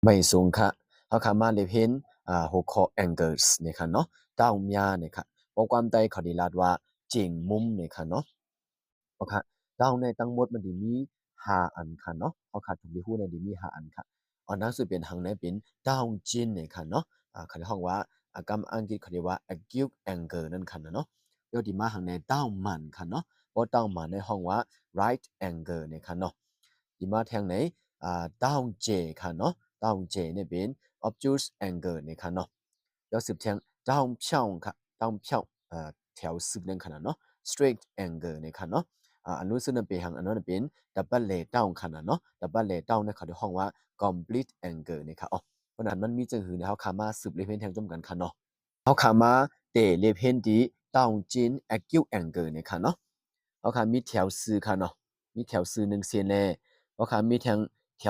ไม่สูงค่ะเขาขามาเลยเห็นหัวข้อ angles เนี่ยค่ะเนาะดาวมีเนี่ยค่ะโปรแกรมใดเขาดีลาดว่าจริงมุมเนี่ยค่ะเนาะโอเคดาวในทั้งหมดมันดีมี5 อันค่ะเนาะเขาขาดถูกดีหู้ในดีมี5 อันค่ะอันนั้นสุดเป็นทางในเป็นดาวจินเนี่ยค่ะเนาะเขาเรียกว่ากำอังกฤษเขาเรียกว่า acute angle นั่นค่ะเนาะเดี๋ยวดีมาทางในดาวมันค่ะเนาะเพราะดาวมันในห้องว่า right angle เนี่ยค่ะเนาะดีมาทางไหนดาวเจค่ะเนาะ down J 那边 obtuse angle 你看喏，要是听 down 飘看 down 飘调色能看到喏 straight angle 你看喏อันนู้นซึ่งเป็นทางอันนั้นเป็น double lay down ขนาดเนาะ double lay down เนี่ยเขาในห้องว่า complete angle นี่ค่ะอ๋อเพราะนั้นมันมีจังหือในเขาขามาสืบเลยเพียงแทงจำกันค่ะเนาะเขาขามาเตะเลยเพียงดี down จิน acute angle นี่ค่ะเนาะเขาขามีแถวซื้อค่ะเนาะมีแถวซื้อหนึ่งเส้นแน่เขาขามีแถ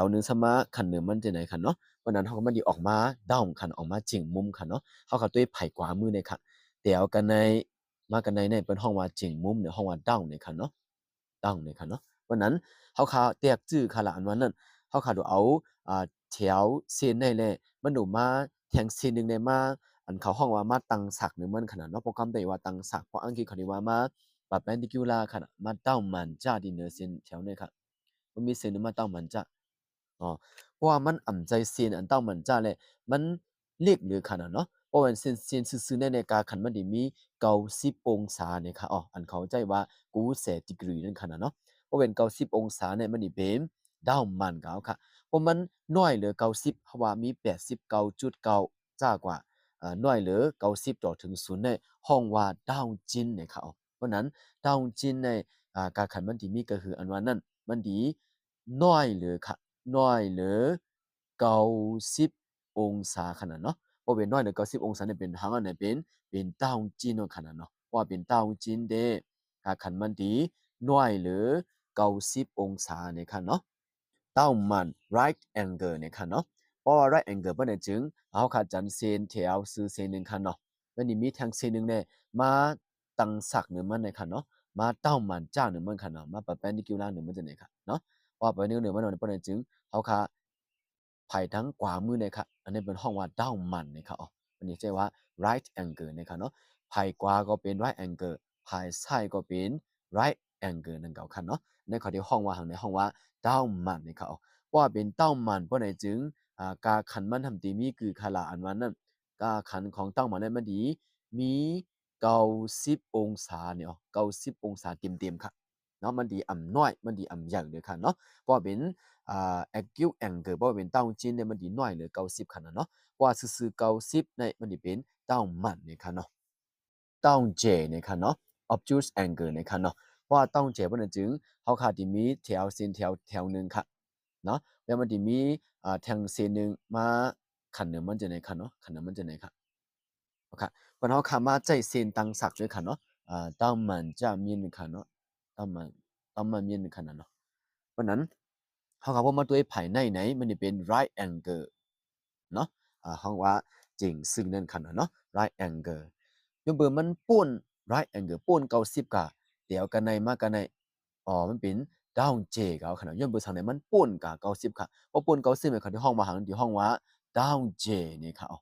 วหนึ่งสมาขันหนึ่งมันจะไหนค่ะเนาะ วันนั้นเขาก็มาดีออกมาด้าวคันออกมาจิงมุมคันเนาะเขาก็ตัวไผ่กว่ามือในค่ะเดี๋ยวกันในมากันในเป็นห้องว่าจิงมุมเนี่ยห้องว่าด้าวในคันเนาะด้าวในคันเนาะวันนั้นเขาขาเตียกจื้อขาละอันวันนั้นเขาขาดูเอาแถวเส้นในเลยมันดูมาแทงเส้นหนึ่งในมาอันเขาห้องว่ามาตังสักหนึ่งมันขนาดเนาะโปรแกรมได้ว่าตังสักเพราะอังกฤษเขาเรียกว่ามาแบบ perpendicular ขนาดมาด้าวมันจ้าดินเนอร์เส้นแถวเนี่ยค่ะมันมีเส้นหนึ่งมาด้าวมันจ้าอ๋อ เพราะว่ามันอ่ำใจเซียนอันเต้ามันจ้าเลยมันเรียกหรือขนาดเนาะเพราะว่าเซียนซื่อๆในการขันมันได้มี90 องศาเนี่ยค่ะอ๋ออันเขาใจว่ากูเสดิกรีนั่นขนาดเนาะเพราะเป็น90 องศาเนี่ยมันได้เป็นดาวมันเก่าค่ะเพราะมันน้อยเหลือ90เพราะว่ามี89.9จ้ากว่าน้อยเหลือ90ต่อถึง0ในห้องว่าดาวจินเนี่ยค่ะอ๋อเพราะนั้นดาวจินในการขันมันที่มีก็คืออันว่านั่นมันดีน้อยเหลือค่ะ น้อยหรือ90 องศาขนาดเนาะเพราะเป็นน้อยหรือ90 องศาเนี่ยเป็นทางอันไหนเป็นดาวจีนขนาดเนาะว่าเป็นดาวจีนเดขันมันดีน้อยหรือ90 องศาเนี่ยค่ะเนาะดาวมัน right angle เนี่ยค่ะเนาะเพราะว่า right angle เป็นจึงเอาขาจันเส้นแถวซื้อเส้นหนึ่งค่ะเนาะแล้วนี่มีทางเส้นหนึ่งเนี่ยมาตั้งสักหนึ่งมันเนี่ยค่ะเนาะมาดาวมันจ้าหนึ่งมันค่ะเนาะมา perpendicular หนึ่งมันจะเนี่ยค่ะเนาะว่าไปเนื้อมันเป็นจึง เขาค่ะภายทั้งขวามือเนี่ยค่ะอันนี้เป็นห้องว่าด้าวมันนะครับอ๋ออันนี้ใช่ว่า right angle นะครับเนาะภายขวาก็เป็น right angle ภายซ้ายก็เป็น right angle นั่นก็ค่ะเนาะในข้อที่ห้องว่าทางในห้องว่าด้าวมันนะครับอ๋อว่าเป็นด้าวมันเพราะในจึงการขันมันทำตีมีคือขลาอันวันนั้นการขันของด้าวมันเนี่ยมันดีมี90 องศาเนี่ยอ๋อ90 องศาเต็มๆค่ะเนาะมันดีอ่ำน้อยมันดีอ่ำใหญ่เลยค่ะเนาะเพราะเป็น acute angle เพราะว่าเป็นเต้าจีนเนี่ยมันดีน้อยเลย90ขนาดเนาะว่าซื่อๆ90ในมันดีเป็นเต้ามันเนี่ยค่ะเนาะเต้าเจเนี่ยค่ะเนาะ obtuse angle เนี่ยค่ะเนาะเพราะว่าเต้าเจมันจึงเขาขาดที่มีแถวเส้นแถวหนึ่งค่ะเนาะแล้วมันดีมีแทงเส้นหนึ่งมาขันหนึ่งมันจะไหนค่ะเนาะขันหนึ่งมันจะไหนค่ะโอเคเพราะเขาขามาใจเส้นตั้งสักด้วยค่ะเนาะเต้ามันจะมีนค่ะเนาะเต้ามันมีนค่ะเนาะ เพราะนั้นเขาก็บอกมาด้วยภายในไหนมันจะเป็น right angle เนาะห้องว่าจริงซึ่งนั่นคันเนาะ right angle ยมเบอร์มันป่วน right angle ป่วน90กะเดี๋ยวกันในมากันในอ๋อมันเป็น down j กเอาขนาดยมเบอร์ทางไหนมันป่วนกะ90ค่ะพอป่วน90เนี่ยเขาที่ห้องมาหางที่ห้องว่า down j นี่ค่ะอ๋อ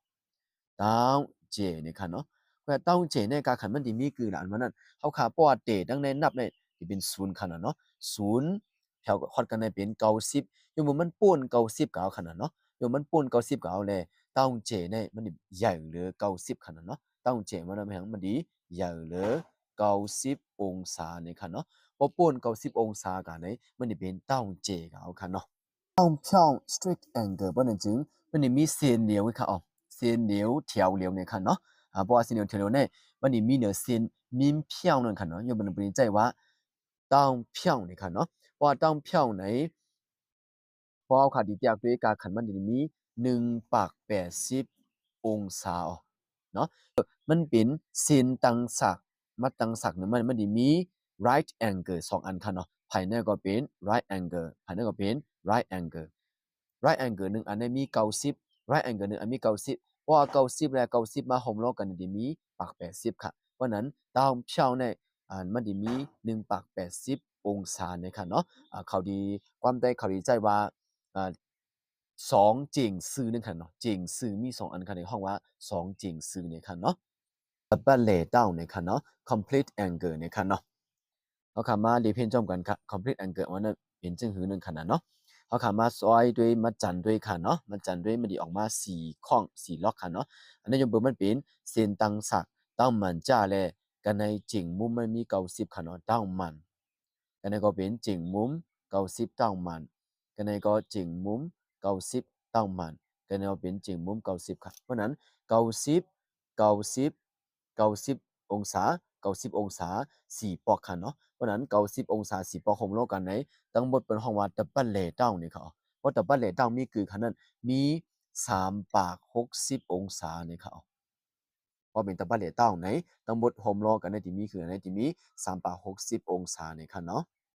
down j นี่ค่ะเนาะเพราะ down j ในการขันมันดีมีคือหลานมันนั่นเขาขาปอดเตดังในนับในที่เป็น0ขนาดเนาะ0แถวฮอดกันในเป็น90ยมมันป่วน90กะเอาขนาดเนาะ โยมมันป่น90ก็เอาแลต้าเจเนี่ยมันใหญ่เหลือ90ขนาดเนาะต้าเจมันทำให้มันดีใหญ่เหลือ90 องศาเนี่ยค่ะเนาะพอป่น90 องศากันเนี่ยมันจะเป็นต้าเจก็เอาค่ะเนาะต้าเพียง strict angle บ่นั่นจึงมันจะมีเส้นเหลียวค่ะอ๋อเส้นเหลียวแถวเหลียวเนี่ยค่ะเนาะเพราะว่าเส้นเหลียวแถวเหลียวเนี่ยมันจะมีเนื้อเส้นมินเพียงนั่นค่ะเนาะโยมมันเป็นใจว่าต้าเพียงเนี่ยค่ะเนาะเพราะว่าต้าเพียงใน เพราะเอาขาดีเตียกด้วยการขันมันจะมี180 องศาเนาะมันเป็นเส้นตั้งศักมาตั้งศักเนี่ยมันจะมี right angle 2 อันค่ะเนาะภายในก็เป็น right angle ภายในก็เป็น right angle right angle หนึ่งอันนี้มี90 right angle หนึ่งอันมี90เพราะว่า90และ90มาหอมล้อกันจะมีปาก80ค่ะเพราะนั้นตามเช่าเนี่ยมันจะมี180 องศาเนี่ยค่ะเนาะเขาดีความได้เขาดีใจว่าอ่า สองจริงซื่อนึงค่ะเนาะจริงซื่อมีสองอันค่ะในห้องว่าสองจริงซื่อเนี่ยค่ะเนาะดับเบิลเลเต้าเนี่ยค่ะเนาะ complete angle เนี่ยค่ะเนาะเขาคำมารีเพนจอมกันค่ะ complete angle ว่านั่นเป็นจึงหือหนึ่งขนาดเนาะเขาคำมาซอยด้วยมัดจันด้วยค่ะเนาะมัดจันด้วยมันดีออกมาสี่ข้องสี่ล็อกค่ะเนาะอันนี้ยังเปิดมันเป็นเส้นตังสักตั้งมันจ้าแลกันในจริงมุมมันมี90ค่ะเนาะตั้งมันกันในก็เป็นจริงมุม90ตั้งมันกันในก็จริงมุม90ตั้งมันกันในก็เป็นจริงมุม90ค่ะเพราะนั้น90 90 90องศา90องศา4ปอกค่ะเนาะเพราะนั้น90องศา4ปอกของโลกกันในทั้งหมดเป็นห้องว่าดับเบิลเลเต้านี่ค่ะเพราะดับเบิลเลเต้ามีคือขนาดมี3ปาก60องศานี่ค่ะพอเป็นดับเบิลเลเต้าไหนทั้งหมดโฮมโลกันในที่มีคือในที่มี3ปาก60องศานี่ค่ะเนาะ